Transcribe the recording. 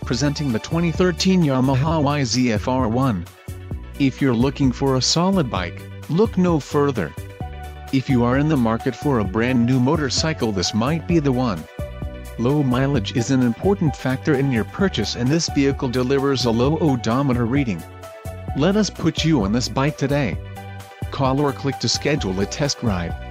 presenting the 2013 Yamaha YZF-R1. If you're looking for a solid bike, look no further. If you are in the market for a brand new motorcycle, this might be the one. Low mileage is an important factor in your purchase, and this vehicle delivers a low odometer reading. Let us put you on this bike today. Call or click to schedule a test ride.